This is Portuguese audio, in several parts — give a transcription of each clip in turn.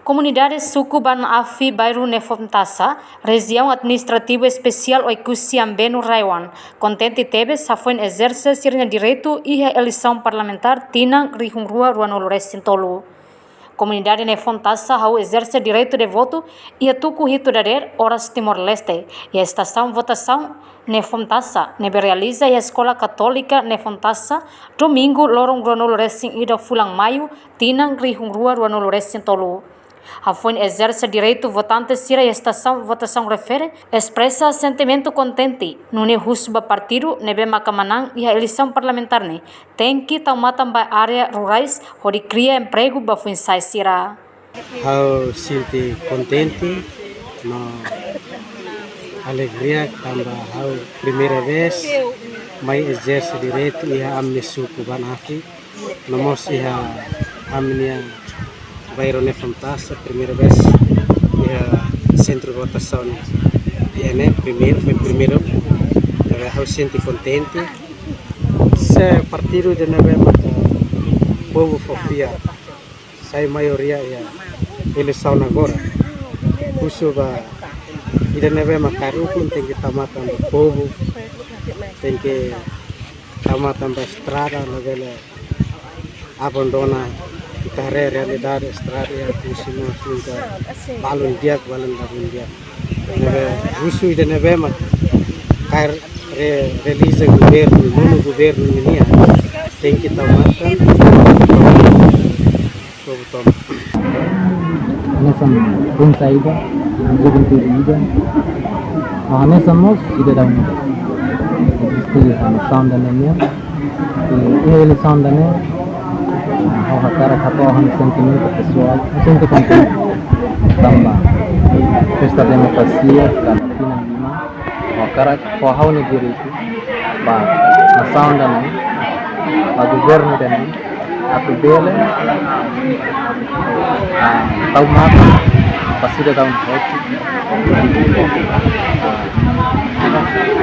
Comunidade Suku Banafi Bairro Nefontassa, região administrativa especial Oikusiambeno Raiwan, contente teve safuen exercer direito e a eleição parlamentar Tinang Rihungrua Ruanolores Sintolu. Comunidade Nefontassa ao exercer direito de voto e a tuku hito dader horas Timor-Leste e a estação votação Nefontassa nebe realiza a escola católica Nefontassa domingo lorong Ruanolores ida fulang maio Tinang Rihungrua Ruanolores Sintolu. A FUN exerce direito votante sira a estação votação refere expressa sentimento contente no husba partido nebe makamanang e a eleição parlamentar ne tem que tomar também área rurais onde cria emprego ba FUN sai sira. Eu sinto contente no alegria também a primeira vez mai exerce direito e a amne suku Banafi nomos e a minha Bairro Nefontassa, primeira vez centro de votação foi primeiro, eu sinto contente. Se partido de neve povo fofia, sai maioria a eleição agora. Puxo ba ida neve makaru pun tem que tomar também povo, tem que tomar também estrada, novela abandona kita realidade estrada e semua sudah balun dia. Neve rusu ida neve mak kair release governo ini tem que tomar betul. Nessa pun saída, juventude ida, nessa nós ida da existe a noção da minha e a eleição da minha ao cara katohan sentimento pessoal, sinto contente também festa demokrasia dan Tinang Lima ao cara kohau ne direito ba nação da minha a governo da minha a bele tau mata pasida daun voto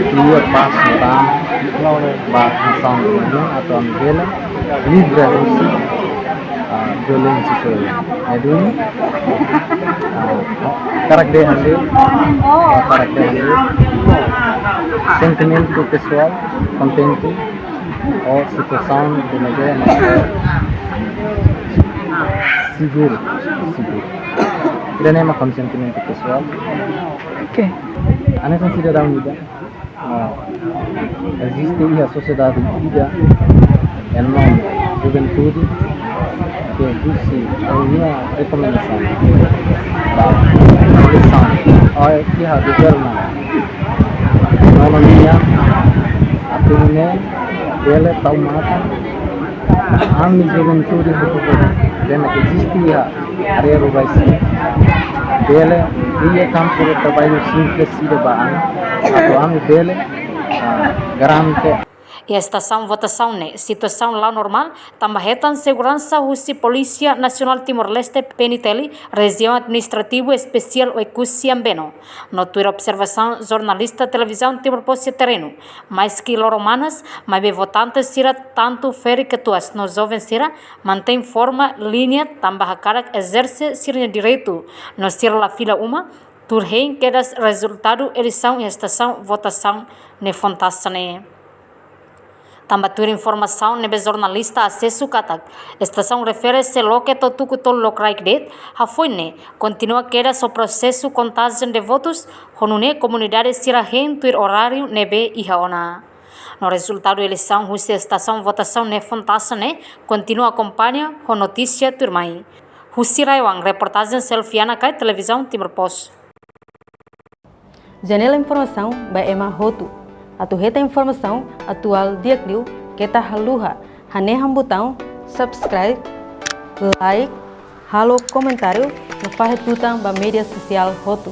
keluar pas tam ba nação da minha atau bele livre violência sobre edun karakter sentimento pessoal contente ou situação de negócio seguro tidak macam sentimento pessoal ane kan cidadão ida existe a sociedade ida em nome juventude que disse a minha recomendação da eleição ao que a governo não minha a turne ele tau mata a minha juventude dan existia area rurais ele ia campo de trabalho simples de baan atau ami ele garante. E a estação votação ne situação lá normal também segurança husi Polícia Nacional Timor-Leste PNTL região administrativa especial Oikusiambeno no tua observação jornalista televisão Timor-Poste terreno mais que loromanas mas be votantes sira tanto fere que tuas nos jovens sira mantém forma linha também a cara exerce sira direito no sira la fila uma turhen que das resultado eleição e estação votação Nefontassa ne também tur informação nebe jornalista acesso katak estação refere-se loke totuku tol lokraik det hafoine continua queda o processo contagem de votos honune comunidade sirahen tur horário nebe ihaona no resultado eleição husi estação votação Nefontassa ne continua acompanha com notícia turmai husi Raiwan reportagem Selfiana kai televisão Timor-Poste. Janela informação by Emma Hotu. Atu heta informação atual diakliu kita haluha haneham botão subscribe, like, halo comentário no faz tutang ba media social Hotu.